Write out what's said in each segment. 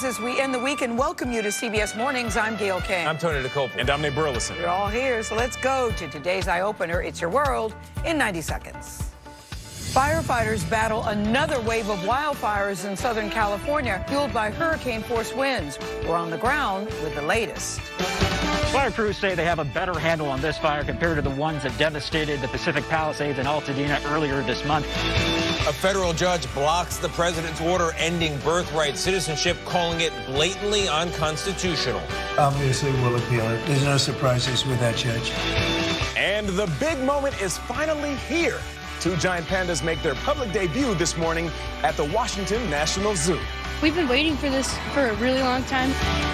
as we end the week and welcome you to CBS Mornings. I'm Gail King. I'm Tony DeCopo. And I'm Nate Burleson. You're all here, so let's go to today's eye-opener. It's your world in 90 seconds. Firefighters battle another wave of wildfires in Southern California, fueled by hurricane-force winds. We're on the ground with the latest. Fire crews say they have a better handle on this fire compared to the ones that devastated the Pacific Palisades and Altadena earlier this month. A federal judge blocks the president's order ending birthright citizenship, calling it blatantly unconstitutional. Obviously, we'll appeal it. There's no surprises with that judge. And the big moment is finally here. Two giant pandas make their public debut this morning at the Washington National Zoo. We've been waiting for this for a really long time.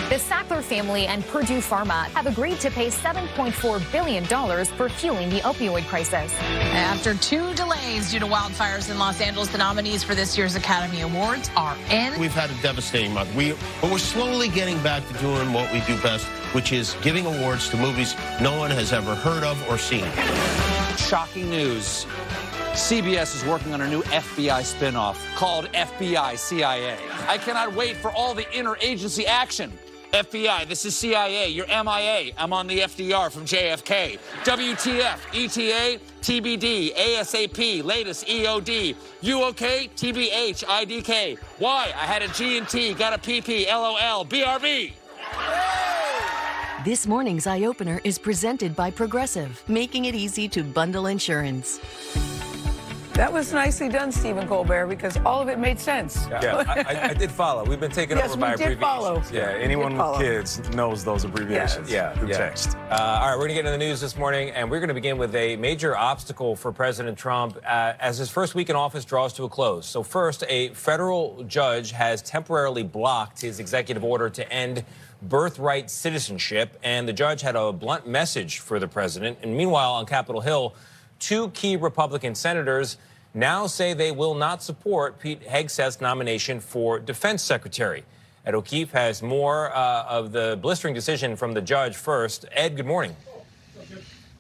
The Sackler family and Purdue Pharma have agreed to pay $7.4 billion for fueling the opioid crisis. After 2 delays due to wildfires in Los Angeles, the nominees for this year's Academy Awards are in. We've had a devastating month. But we're slowly getting back to doing what we do best, which is giving awards to movies no one has ever heard of or seen. Shocking news. CBS is working on a new FBI spinoff called FBI CIA. I cannot wait for all the interagency action. FBI, this is CIA, you're MIA. I'm on the FDR from JFK. WTF, ETA, TBD, ASAP, latest EOD. You okay? TBH, IDK. Why? I had a G&T, got a PP, LOL, BRB. This morning's eye-opener is presented by Progressive, making it easy to bundle insurance. That was nicely done, Stephen Colbert, because all of it made sense. Yeah, I did follow. We've been taken over by abbreviations. Follow. Yeah, anyone with kids knows those abbreviations. Yeah. Text. All right, we're going to get into the news this morning, and we're going to begin with a major obstacle for President Trump as his first week in office draws to a close. So first, a federal judge has temporarily blocked his executive order to end birthright citizenship, and the judge had a blunt message for the president. And meanwhile, on Capitol Hill, 2 key Republican senators now say they will not support Pete Hegseth's nomination for defense secretary. Ed O'Keefe has more of the blistering decision from the judge first. Ed, good morning.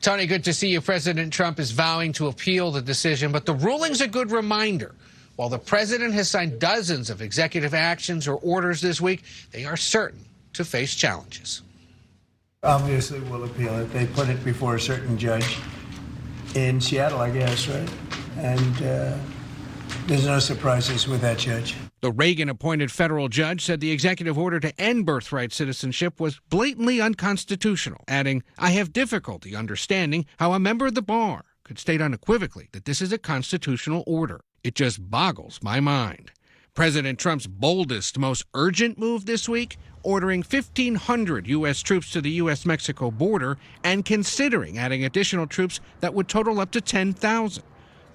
Tony, good to see you. President Trump is vowing to appeal the decision, but the ruling's a good reminder. While the president has signed dozens of executive actions or orders this week, they are certain to face challenges. Obviously, we'll appeal it. They put it before a certain judge in Seattle, I guess, right? And there's no surprises with that judge. The Reagan-appointed federal judge said the executive order to end birthright citizenship was blatantly unconstitutional, adding, "I have difficulty understanding how a member of the bar could state unequivocally that this is a constitutional order. It just boggles my mind." President Trump's boldest, most urgent move this week, ordering 1,500 U.S. troops to the U.S.-Mexico border and considering adding additional troops that would total up to 10,000.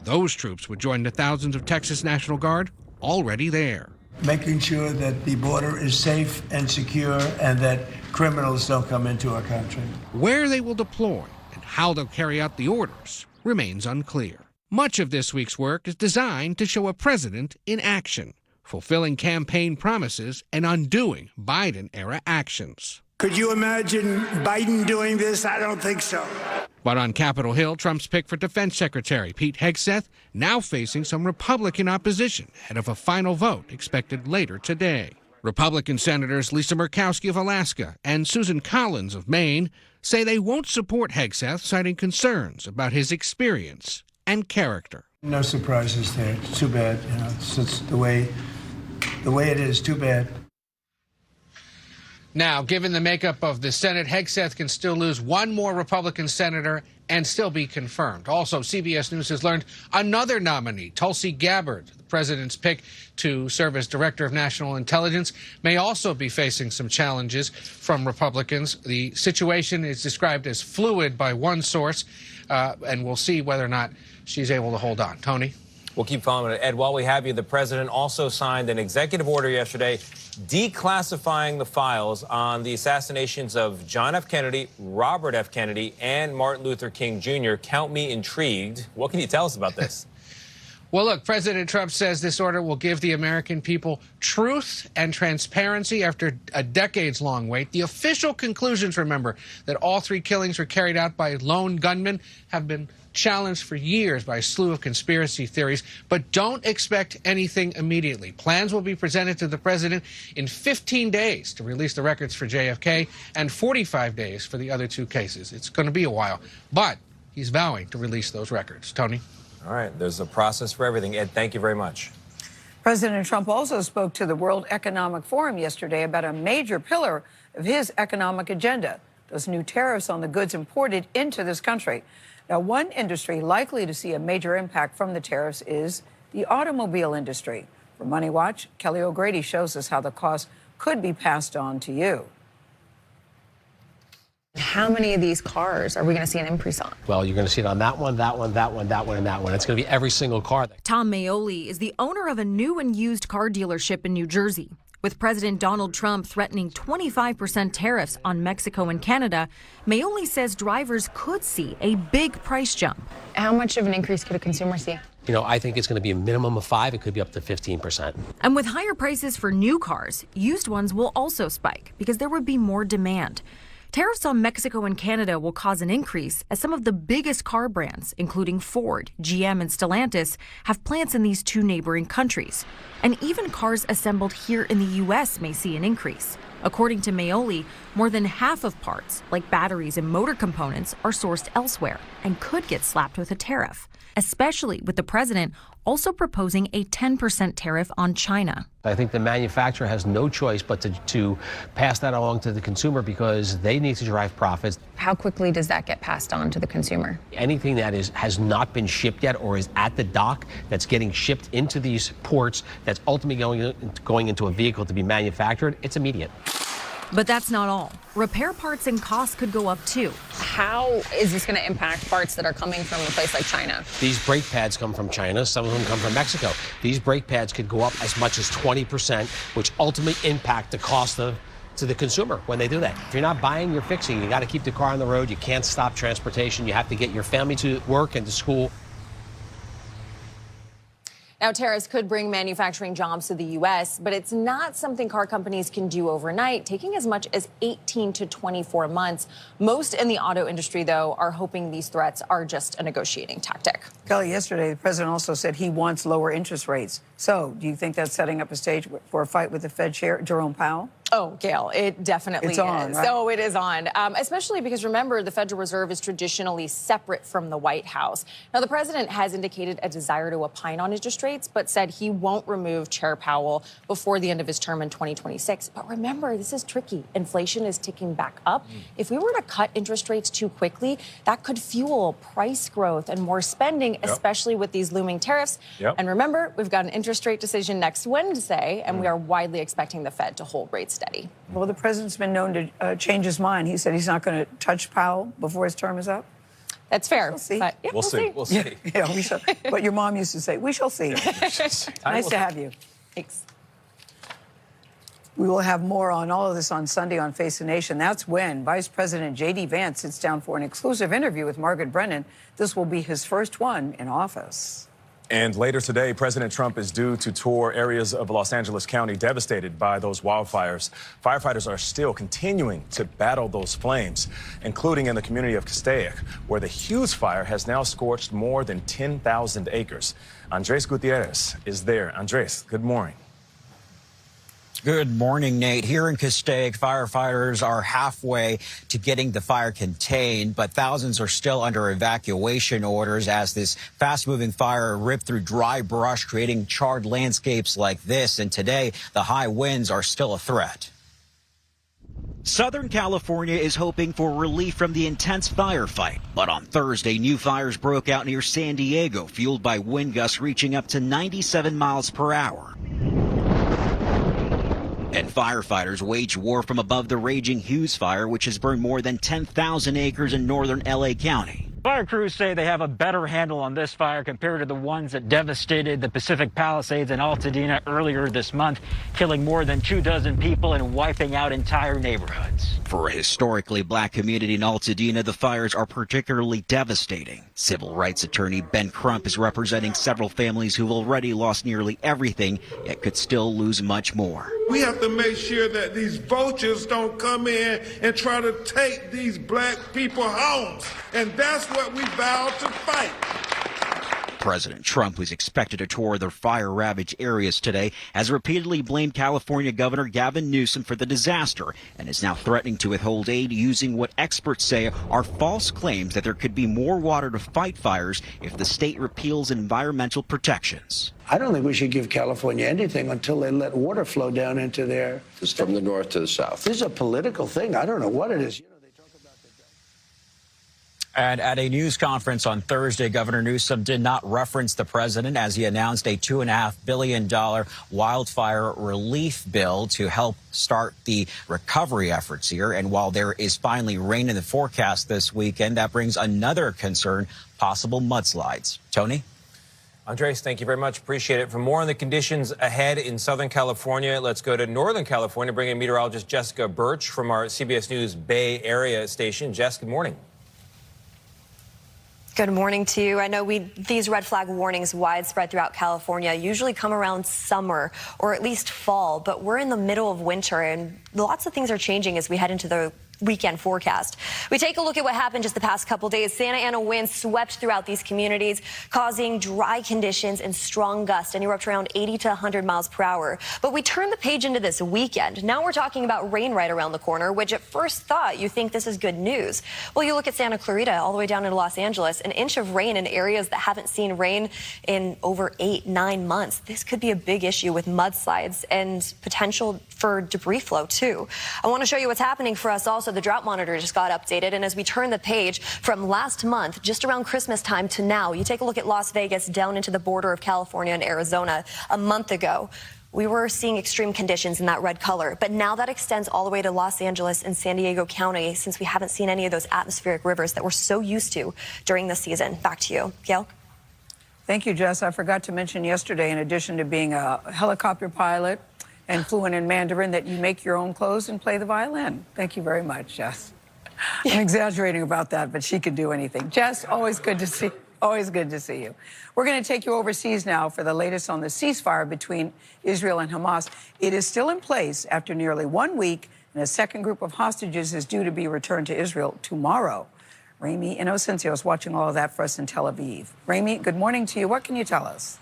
Those troops would join the thousands of Texas National Guard already there. Making sure that the border is safe and secure and that criminals don't come into our country. Where they will deploy and how they'll carry out the orders remains unclear. Much of this week's work is designed to show a president in action, fulfilling campaign promises and undoing Biden-era actions. Could you imagine Biden doing this? I don't think so. But on Capitol Hill, Trump's pick for defense secretary, Pete Hegseth, now facing some Republican opposition ahead of a final vote expected later today. Republican Senators Lisa Murkowski of Alaska and Susan Collins of Maine say they won't support Hegseth, citing concerns about his experience and character. No surprises there. It's too bad. It's just the way it is. Too bad. Now, given the makeup of the Senate, Hegseth can still lose one more Republican senator and still be confirmed. Also, CBS News has learned another nominee, Tulsi Gabbard, the president's pick to serve as director of national intelligence, may also be facing some challenges from Republicans. The situation is described as fluid by one source, and we'll see whether or not she's able to hold on. Tony? We'll keep following it. Ed, while we have you, the president also signed an executive order yesterday declassifying the files on the assassinations of John F. Kennedy, Robert F. Kennedy, and Martin Luther King Jr. Count me intrigued. What can you tell us about this? Well, look, President Trump says this order will give the American people truth and transparency after a decades-long wait. The official conclusions, remember, that all 3 killings were carried out by lone gunmen have been challenged for years by a slew of conspiracy theories, but don't expect anything immediately. Plans will be presented to the president in 15 days to release the records for JFK and 45 days for the other two cases. It's going to be a while, but he's vowing to release those records. Tony? All right, there's a process for everything. Ed, thank you very much. President Trump also spoke to the World Economic Forum yesterday about a major pillar of his economic agenda, those new tariffs on the goods imported into this country. Now, one industry likely to see a major impact from the tariffs is the automobile industry. For Money Watch, Kelly O'Grady shows us how the cost could be passed on to you. How many of these cars are we going to see an increase on? Well, you're going to see it on that one, that one, that one, that one, and that one. It's going to be every single car. Tom Maioli is the owner of a new and used car dealership in New Jersey. With President Donald Trump threatening 25% tariffs on Mexico and Canada, Maioli says drivers could see a big price jump. How much of an increase could a consumer see? You know, I think it's going to be a minimum of 5. It could be up to 15%. And with higher prices for new cars, used ones will also spike because there would be more demand. Tariffs on Mexico and Canada will cause an increase as some of the biggest car brands, including Ford, GM, and Stellantis, have plants in these two neighboring countries. And even cars assembled here in the U.S. may see an increase. According to Maioli, more than half of parts, like batteries and motor components, are sourced elsewhere and could get slapped with a tariff, especially with the president also proposing a 10% tariff on China. I think the manufacturer has no choice but to pass that along to the consumer because they need to drive profits. How quickly does that get passed on to the consumer? Anything that has not been shipped yet or is at the dock that's getting shipped into these ports that's ultimately going into a vehicle to be manufactured, it's immediate. But that's not all. Repair parts and costs could go up too. How is this going to impact parts that are coming from a place like China? These brake pads come from China. Some of them come from Mexico. These brake pads could go up as much as 20%, which ultimately impact the cost to the consumer when they do that. If you're not buying, you're fixing. You got to keep the car on the road. You can't stop transportation. You have to get your family to work and to school. Now, tariffs could bring manufacturing jobs to the U.S., but it's not something car companies can do overnight, taking as much as 18 to 24 months. Most in the auto industry, though, are hoping these threats are just a negotiating tactic. Kelly, yesterday, the president also said he wants lower interest rates. So do you think that's setting up a stage for a fight with the Fed chair, Jerome Powell? Oh, Gail, it definitely is. On, right? Oh, it is on. Especially because, remember, the Federal Reserve is traditionally separate from the White House. Now, the president has indicated a desire to opine on interest rates, but said he won't remove Chair Powell before the end of his term in 2026. But remember, this is tricky. Inflation is ticking back up. If we were to cut interest rates too quickly, that could fuel price growth and more spending, especially with these looming tariffs. And remember, we've got an interest rate decision next Wednesday, and we are widely expecting the Fed to hold rates steady. Well, the president's been known to change his mind. He said he's not going to touch Powell before his term is up. That's fair. We'll see. But, yeah, we'll see. We'll see. Yeah, we shall. What your mom used to say, we shall see. Nice to have you. Thanks. We will have more on all of this on Sunday on Face the Nation. That's when Vice President J.D. Vance sits down for an exclusive interview with Margaret Brennan. This will be his first one in office. And later today, President Trump is due to tour areas of Los Angeles County devastated by those wildfires. Firefighters are still continuing to battle those flames, including in the community of Castaic, where the huge fire has now scorched more than 10,000 acres. Andres Gutierrez is there. Andres, good morning. Good morning, Nate. Here in Castaic, firefighters are halfway to getting the fire contained, but thousands are still under evacuation orders as this fast-moving fire ripped through dry brush, creating charred landscapes like this. And today, the high winds are still a threat. Southern California is hoping for relief from the intense firefight. But on Thursday, new fires broke out near San Diego, fueled by wind gusts reaching up to 97 miles per hour. And firefighters waged war from above the raging Hughes fire, which has burned more than 10,000 acres in northern L.A. County. Fire crews say they have a better handle on this fire compared to the ones that devastated the Pacific Palisades in Altadena earlier this month, killing more than 24 people and wiping out entire neighborhoods. For a historically black community in Altadena, the fires are particularly devastating. Civil rights attorney Ben Crump is representing several families who've already lost nearly everything, yet could still lose much more. We have to make sure that these vultures don't come in and try to take these black people homes. And that's what we vowed to fight. President Trump, who's expected to tour the fire-ravaged areas today, has repeatedly blamed California Governor Gavin Newsom for the disaster and is now threatening to withhold aid using what experts say are false claims that there could be more water to fight fires if the state repeals environmental protections. I don't think we should give California anything until they let water flow down into there. It's from the north to the south. This is a political thing. I don't know what it is. And at a news conference on Thursday, Governor Newsom did not reference the president as he announced a $2.5 billion wildfire relief bill to help start the recovery efforts here. And while there is finally rain in the forecast this weekend, that brings another concern, possible mudslides. Tony? Andres, thank you very much. Appreciate it. For more on the conditions ahead in Southern California, let's go to Northern California, bringing meteorologist Jessica Birch from our CBS News Bay Area station. Jess, good morning. Good morning to you. I know these red flag warnings widespread throughout California usually come around summer or at least fall, but we're in the middle of winter and lots of things are changing as we head into the weekend forecast. We take a look at what happened just the past couple days. Santa Ana winds swept throughout these communities, causing dry conditions and strong gusts, anywhere up to around 80 to 100 miles per hour. But we turn the page into this weekend. Now we're talking about rain right around the corner, which at first thought you think this is good news. Well, you look at Santa Clarita all the way down into Los Angeles, an inch of rain in areas that haven't seen rain in over 8-9 months. This could be a big issue with mudslides and potential for debris flow too. I want to show you what's happening for us also. The drought monitor just got updated, and as we turn the page from last month, just around Christmas time to now, you take a look at Las Vegas down into the border of California and Arizona a month ago. We were seeing extreme conditions in that red color, but now that extends all the way to Los Angeles and San Diego County, since we haven't seen any of those atmospheric rivers that we're so used to during the season. Back to you, Gail. Thank you, Jess. I forgot to mention yesterday, in addition to being a helicopter pilot and fluent in Mandarin, that you make your own clothes and play the violin. Thank you very much, Jess. I'm exaggerating about that, but she could do anything. Jess, always good to see you. We're going to take you overseas now for the latest on the ceasefire between Israel and Hamas. It is still in place after nearly 1 week, and a second group of hostages is due to be returned to Israel tomorrow. Ramy Inocencio is watching all of that for us in Tel Aviv. Ramy, good morning to you. What can you tell us?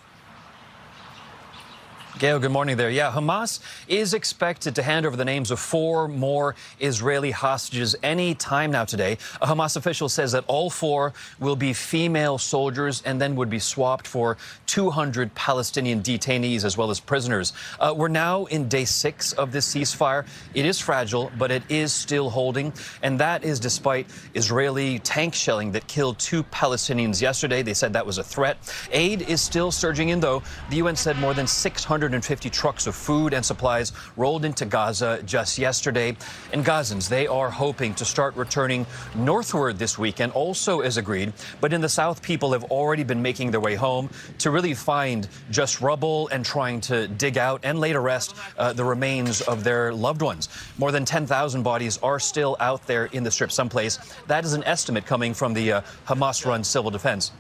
Gail, good morning there. Yeah, Hamas is expected to hand over the names of 4 more Israeli hostages any time now today. A Hamas official says that all 4 will be female soldiers and then would be swapped for 200 Palestinian detainees as well as prisoners. We're now in day 6 of this ceasefire. It is fragile, but it is still holding, and that is despite Israeli tank shelling that killed 2 Palestinians yesterday. They said that was a threat. Aid is still surging in, though. The UN said more than 650 trucks of food and supplies rolled into Gaza just yesterday. And Gazans, they are hoping to start returning northward this weekend, also as agreed. But in the south, people have already been making their way home to really find just rubble and trying to dig out and lay to rest the remains of their loved ones. More than 10,000 bodies are still out there in the strip someplace. That is an estimate coming from the Hamas-run civil defense.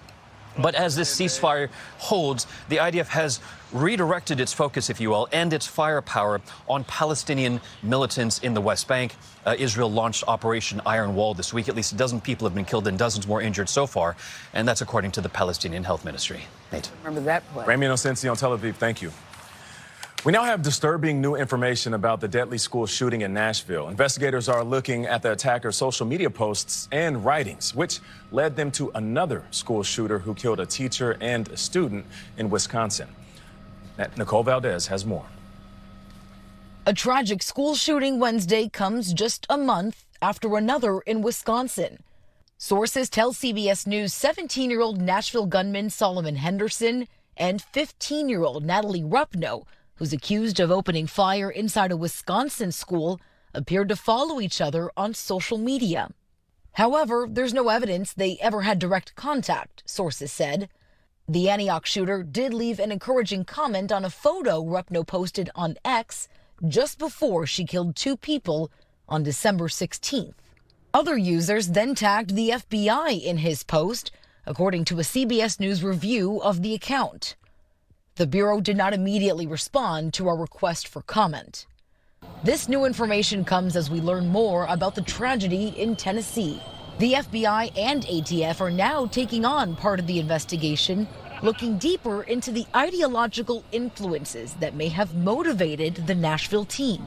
But as this ceasefire holds, the IDF has redirected its focus, if you will, and its firepower on Palestinian militants in the West Bank. Israel launched Operation Iron Wall this week. At least a dozen people have been killed and dozens more injured so far, and that's according to the Palestinian Health Ministry. Nate. Remember that play. Ramy Inocencio on Tel Aviv, thank you. We now have disturbing new information about the deadly school shooting in Nashville. Investigators are looking at the attacker's social media posts and writings, which led them to another school shooter who killed a teacher and a student in Wisconsin. Nicole Valdez has more. A tragic school shooting Wednesday comes just a month after another in Wisconsin. Sources tell CBS News 17-year-old Nashville gunman Solomon Henderson and 15-year-old Natalie Rupno, who's accused of opening fire inside a Wisconsin school, appeared to follow each other on social media. However, there's no evidence they ever had direct contact, sources said. The Antioch shooter did leave an encouraging comment on a photo Rupno posted on X just before she killed 2 people on December 16th. Other users then tagged the FBI in his post, according to a CBS News review of the account. The Bureau did not immediately respond to our request for comment. This new information comes as we learn more about the tragedy in Tennessee. The FBI and ATF are now taking on part of the investigation, looking deeper into the ideological influences that may have motivated the Nashville teen.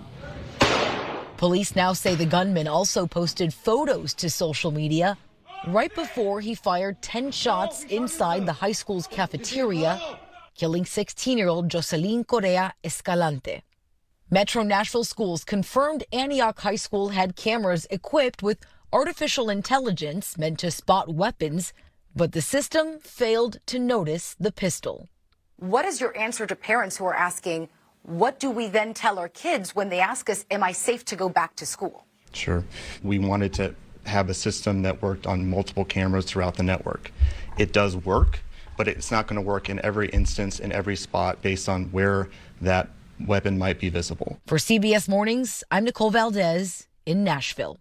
Police now say the gunman also posted photos to social media right before he fired 10 shots inside the high school's cafeteria, killing 16-year-old Jocelyn Correa Escalante. Metro Nashville schools confirmed Antioch High School had cameras equipped with artificial intelligence meant to spot weapons, but the system failed to notice the pistol. What is your answer to parents who are asking, what do we then tell our kids when they ask us, am I safe to go back to school? Sure. We wanted to have a system that worked on multiple cameras throughout the network. It does work, but it's not going to work in every instance, in every spot, based on where that weapon might be visible. For CBS Mornings, I'm Nicole Valdez in Nashville.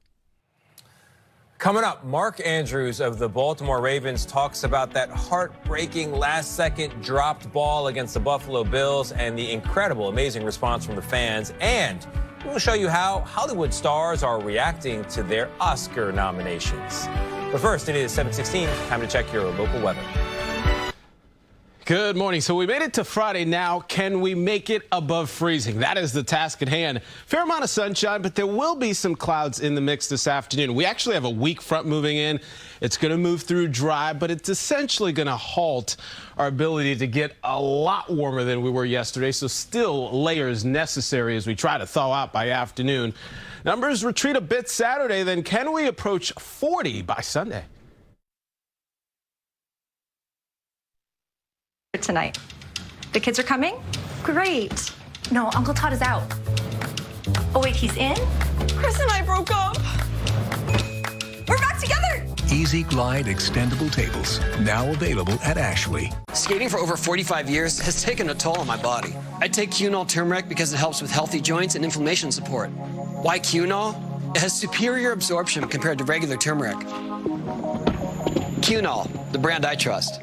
Coming up, Mark Andrews of the Baltimore Ravens talks about that heartbreaking last-second dropped ball against the Buffalo Bills and the incredible, amazing response from the fans. And we'll show you how Hollywood stars are reacting to their Oscar nominations. But first, it is 7:16. Time to check your local weather. Good morning. So we made it to Friday now. Can we make it above freezing? That is the task at hand. Fair amount of sunshine, but there will be some clouds in the mix this afternoon. We actually have a weak front moving in. It's going to move through dry, but it's essentially going to halt our ability to get a lot warmer than we were yesterday. So still layers necessary as we try to thaw out by afternoon. Numbers retreat a bit Saturday. Then can we approach 40 by Sunday? Tonight. The kids are coming? Great. No, Uncle Todd is out. Oh, wait, he's in? Chris and I broke up. We're back together. Easy Glide extendable tables, now available at Ashley. Skating for over 45 years has taken a toll on my body. I take Cunol turmeric because it helps with healthy joints and inflammation support. Why Cunol? It has superior absorption compared to regular turmeric. Cunol, the brand I trust.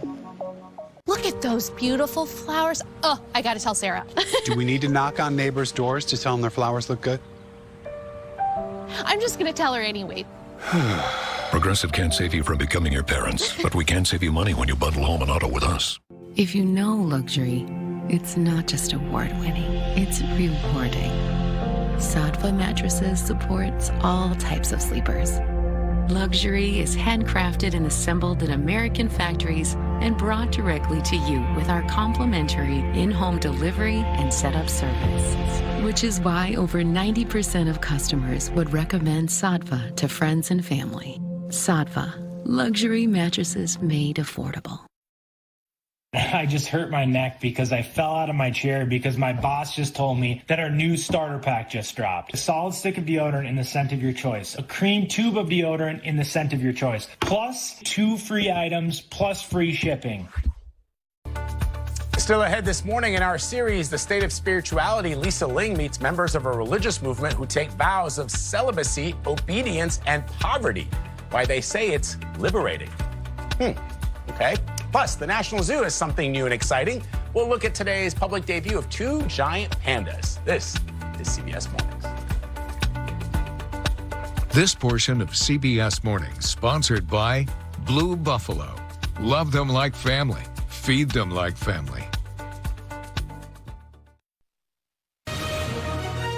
Look at those beautiful flowers. Oh, I gotta tell Sarah. Do we need to knock on neighbors' doors to tell them their flowers look good? I'm just gonna tell her anyway. Progressive can't save you from becoming your parents, but we can save you money when you bundle home and auto with us. If you know luxury, it's not just award-winning, it's rewarding. Sadva mattresses supports all types of sleepers. Luxury is handcrafted and assembled in American factories and brought directly to you with our complimentary in-home delivery and setup service. Which is why over 90% of customers would recommend Sadva to friends and family. Sadva, luxury mattresses made affordable. I just hurt my neck because I fell out of my chair because my boss just told me that our new starter pack just dropped. A solid stick of deodorant in the scent of your choice. A cream tube of deodorant in the scent of your choice. Plus 2 free items, plus free shipping. Still ahead this morning in our series, The State of Spirituality, Lisa Ling meets members of a religious movement who take vows of celibacy, obedience, and poverty. Why they say it's liberating. Okay. Plus, the National Zoo has something new and exciting. We'll look at today's public debut of 2 giant pandas. This is CBS Mornings. This portion of CBS Mornings, sponsored by Blue Buffalo. Love them like family. Feed them like family.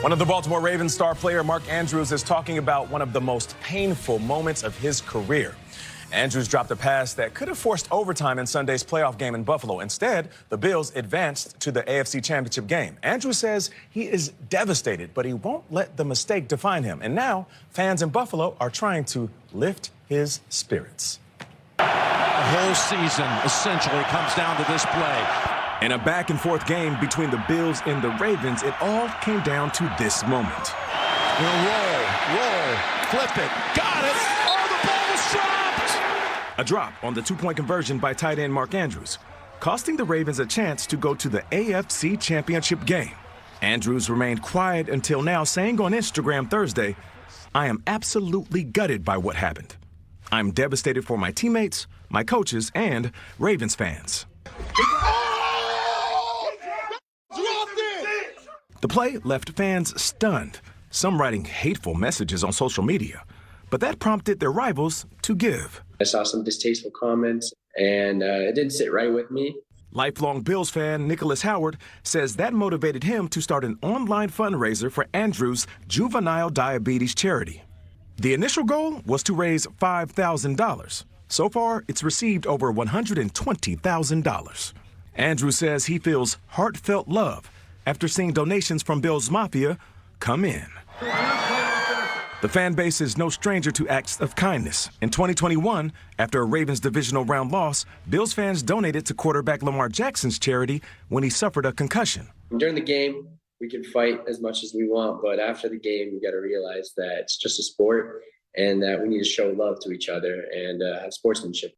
One of the Baltimore Ravens star player, Mark Andrews, is talking about one of the most painful moments of his career. Andrews dropped a pass that could have forced overtime in Sunday's playoff game in Buffalo. Instead, the Bills advanced to the AFC Championship game. Andrews says he is devastated, but he won't let the mistake define him. And now, fans in Buffalo are trying to lift his spirits. The whole season essentially comes down to this play. In a back-and-forth game between the Bills and the Ravens, it all came down to this moment. Roll, flip it, got it. Oh, the ball was dropped. A drop on the 2-point conversion by tight end Mark Andrews, costing the Ravens a chance to go to the AFC Championship game. Andrews remained quiet until now, saying on Instagram Thursday, "I am absolutely gutted by what happened. I'm devastated for my teammates, my coaches, and Ravens fans." The play left fans stunned. some writing hateful messages on social media. But that prompted their rivals to give. I saw some distasteful comments, and it didn't sit right with me. Lifelong Bills fan Nicholas Howard says that motivated him to start an online fundraiser for Andrew's juvenile diabetes charity. The initial goal was to raise $5,000. So far, it's received over $120,000. Andrew says he feels heartfelt love after seeing donations from Bills Mafia come in. The fan base is no stranger to acts of kindness. In 2021, after a Ravens divisional round loss, Bills fans donated to quarterback Lamar Jackson's charity when he suffered a concussion. During the game, we can fight as much as we want, but after the game, we got to realize that it's just a sport and that we need to show love to each other and have sportsmanship.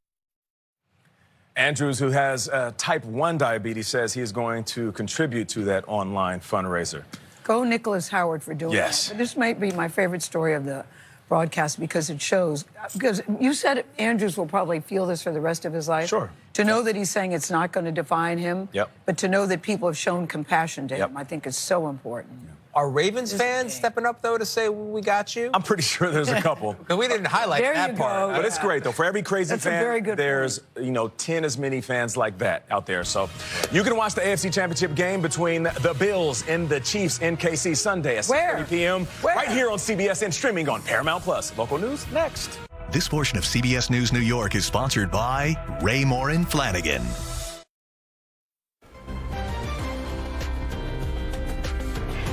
Andrews, who has type 1 diabetes, says he is going to contribute to that online fundraiser. Go Nicholas Howard for doing Yes. that. This might be my favorite story of the broadcast because it shows, because you said Andrews will probably feel this for the rest of his life. Sure. To know that he's saying it's not going to define him, but to know that people have shown compassion to him, I think is so important. Are Ravens fans stepping up, though, to say, we got you? I'm pretty sure there's a couple. Because we didn't highlight There that you part. go. But it's great, though. For every crazy That's a fan, very good there's, 10 as many fans like that out there. So you can watch the AFC Championship game between the Bills and the Chiefs in KC Sunday at 6:30 p.m. right here on CBS and streaming on Paramount+. Local news next. This portion of CBS News New York is sponsored by Ray Morin Flanagan.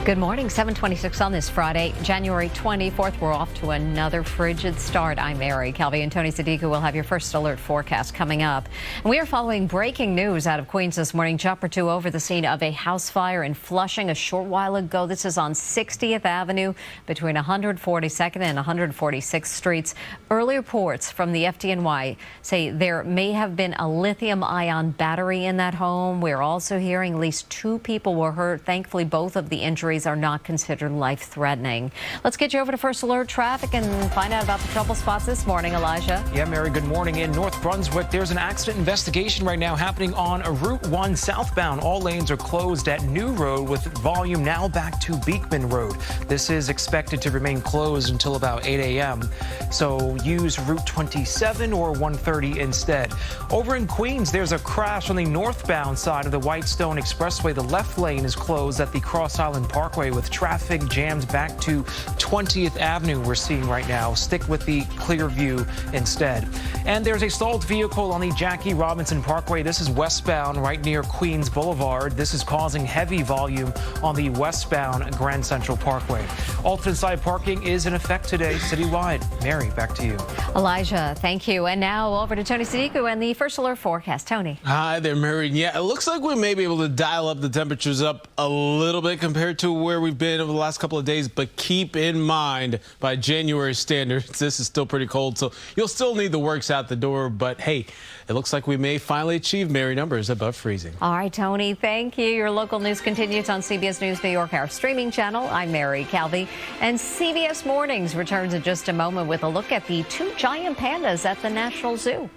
Good morning, 7:26 on this Friday, January 24th. We're off to another frigid start. I'm Mary Calvi and Tony Sadiku will have your first alert forecast coming up. And we are following breaking news out of Queens this morning. Jump or two over the scene of a house fire in Flushing a short while ago. This is on 60th Avenue between 142nd and 146th Streets. Early reports from the FDNY say there may have been a lithium-ion battery in that home. We're also hearing at least 2 people were hurt. Thankfully, both of the injuries are not considered life-threatening. Let's get you over to First Alert Traffic and find out about the trouble spots this morning, Elijah. Yeah, Mary, good morning. In North Brunswick, there's an accident investigation right now happening on Route 1 southbound. All lanes are closed at New Road with volume now back to Beekman Road. This is expected to remain closed until about 8 a.m. So use Route 27 or 130 instead. Over in Queens, there's a crash on the northbound side of the Whitestone Expressway. The left lane is closed at the Cross Island Parkway with traffic jammed back to 20th Avenue we're seeing right now. Stick with the clear view instead. And there's a stalled vehicle on the Jackie Robinson Parkway. This is westbound right near Queens Boulevard. This is causing heavy volume on the westbound Grand Central Parkway. Alternate side parking is in effect today citywide. Mary, back to you. Elijah, thank you. And now over to Tony Sadiku and the First Alert forecast. Tony. Hi there, Mary. Yeah, it looks like we may be able to dial up the temperatures up a little bit compared to where we've been over the last couple of days, but keep in mind, by January standards, this is still pretty cold, so you'll still need the works out the door, but hey, it looks like we may finally achieve Mary numbers above freezing. All right, Tony, thank you. Your local news continues on CBS News New York, our streaming channel. I'm Mary Calvi, and CBS Mornings returns in just a moment with a look at the 2 giant pandas at the National Zoo.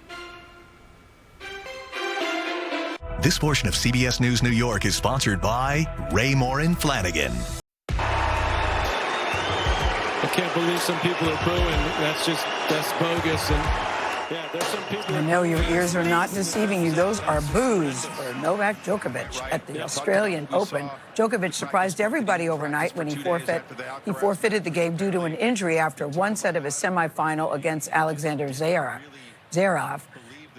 This portion of CBS News New York is sponsored by Ray Morin Flanagan. I can't believe some people are booing. That's bogus. And yeah, there's some people. I know your ears are not deceiving you. Those are boos for Novak Djokovic at the Australian Open. Djokovic surprised everybody overnight when he forfeited the game due to an injury after one set of his semifinal against Alexander Zverev.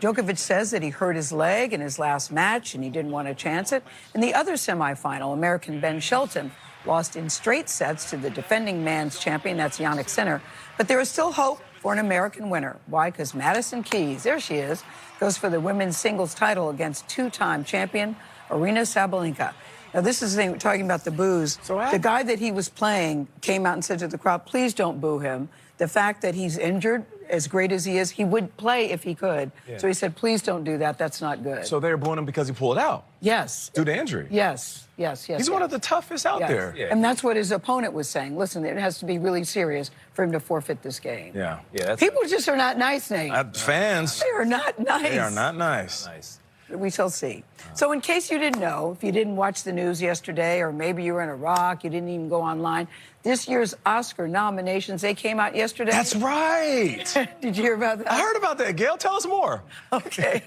Djokovic says that he hurt his leg in his last match and he didn't want to chance it. In the other semifinal, American Ben Shelton lost in straight sets to the defending men's champion, that's Jannik Sinner. But there is still hope for an American winner. Why? Because Madison Keys, there she is, goes for the women's singles title against 2-time champion Aryna Sabalenka. Now, this is the thing, we're talking about the boos. The guy that he was playing came out and said to the crowd, please don't boo him. The fact that he's injured, as great as he is, he would play if he could. Yeah. So he said, please don't do that. That's not good. So they're booing him because he pulled out? Yes. Due to injury? Yes. He's one of the toughest out there. Yeah. And that's what his opponent was saying. Listen, it has to be really serious for him to forfeit this game. Yeah. People just are not nice, Nate. Fans. They are not nice. They are not nice. We shall see. So in case you didn't know, if you didn't watch the news yesterday, or maybe you were in Iraq, you didn't even go online, this year's Oscar nominations, they came out yesterday. That's right. Did you hear about that? I heard about that. Gail, tell us more. Okay.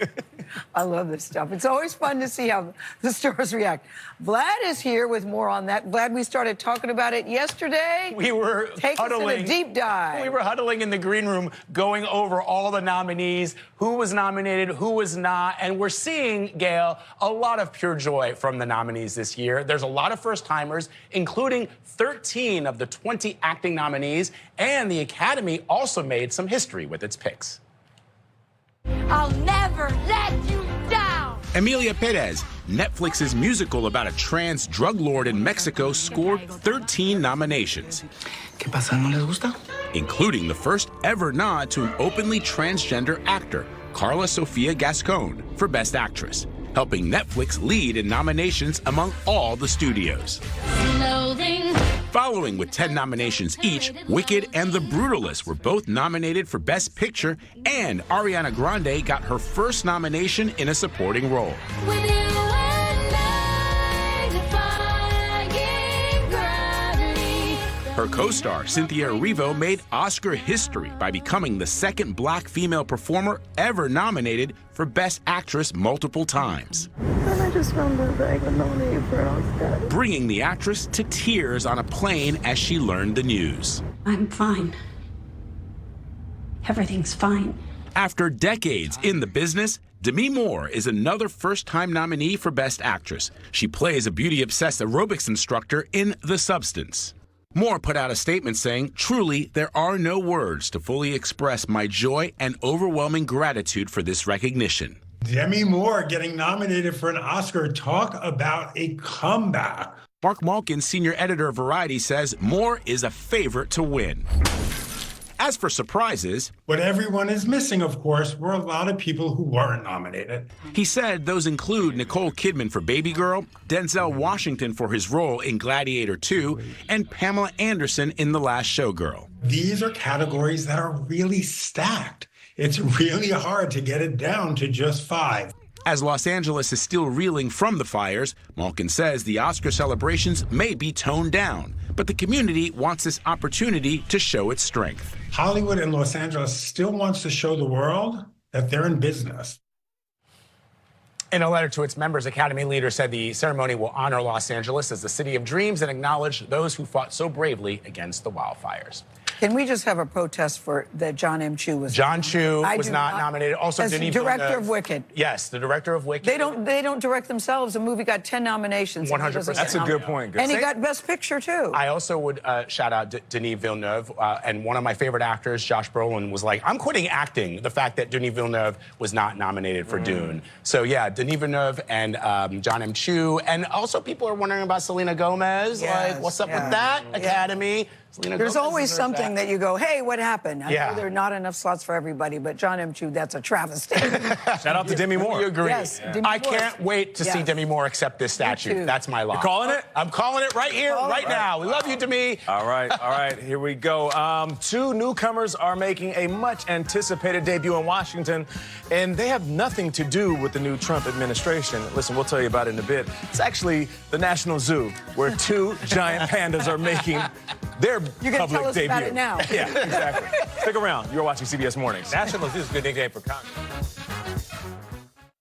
I love this stuff. It's always fun to see how the stars react. Vlad is here with more on that. Vlad, we started talking about it yesterday. We were huddling. Us in a deep dive. We were huddling in the green room going over all the nominees, who was nominated, who was not, and we're seeing, Gail, a lot of pure joy from the nominees this year. There's a lot of first-timers, including 13 of the 20 acting nominees, and the Academy also made some history with its picks. I'll never let you down. Emilia Perez, Netflix's musical about a trans drug lord in Mexico, scored 13 nominations. ¿Qué pasa? ¿No les gusta? Including the first ever nod to an openly transgender actor, Carla Sofia Gascon, for Best Actress, helping Netflix lead in nominations among all the studios. Loading. Following with 10 nominations each, Wicked and The Brutalist were both nominated for Best Picture, and Ariana Grande got her first nomination in a supporting role. With you and I defying gravity. Her co-star, Cynthia Erivo, made Oscar history by becoming the second black female performer ever nominated for Best Actress multiple times. And I just found out that I got nominated for an Oscar. Bringing the actress to tears on a plane as she learned the news. I'm fine. Everything's fine. After decades in the business, Demi Moore is another first-time nominee for Best Actress. She plays a beauty-obsessed aerobics instructor in The Substance. Moore put out a statement saying, "Truly, there are no words to fully express my joy and overwhelming gratitude for this recognition." Demi Moore getting nominated for an Oscar. Talk about a comeback. Mark Malkin, senior editor of Variety, says Moore is a favorite to win. As for surprises, what everyone is missing, of course, were a lot of people who weren't nominated. He said those include Nicole Kidman for Baby Girl, Denzel Washington for his role in Gladiator 2, and Pamela Anderson in The Last Showgirl. These are categories that are really stacked. It's really hard to get it down to just 5. As Los Angeles is still reeling from the fires, Malkin says the Oscar celebrations may be toned down, but the community wants this opportunity to show its strength. Hollywood and Los Angeles still wants to show the world that they're in business. In a letter to its members, Academy leader said the ceremony will honor Los Angeles as the city of dreams and acknowledge those who fought so bravely against the wildfires. Can we just have a protest for that John M. Chu was? John Chu was not nominated. Also, as Denis director Villeneuve. of Wicked. Yes, the director of Wicked. They don't direct themselves. The movie got 10 nominations. 100%. That's a good point. And he got Best Picture too. I also would shout out Denis Villeneuve, and one of my favorite actors, Josh Brolin, was like, "I'm quitting acting." The fact that Denis Villeneuve was not nominated for Dune. So yeah, Denis Villeneuve and John M. Chu, and also people are wondering about Selena Gomez. Yes, like, what's up with that, Academy? Selena There's Gomez always something that you go, hey, what happened? I know there are not enough slots for everybody, but John M. Chu, that's a travesty. Shout out to Demi Moore. You agree? Yes, Demi I Moore. can't wait to see Demi Moore accept this statue. That's my lock. You're calling it? I'm calling it right here, right now. We love you, Demi. All right, here we go. 2 newcomers are making a much-anticipated debut in Washington, and they have nothing to do with the new Trump administration. Listen, we'll tell you about it in a bit. It's actually the National Zoo, where 2 giant pandas are making their public debut. About it now. Yeah, exactly. Stick around. You're watching CBS Mornings. National Zoo is a good nickname for Congress.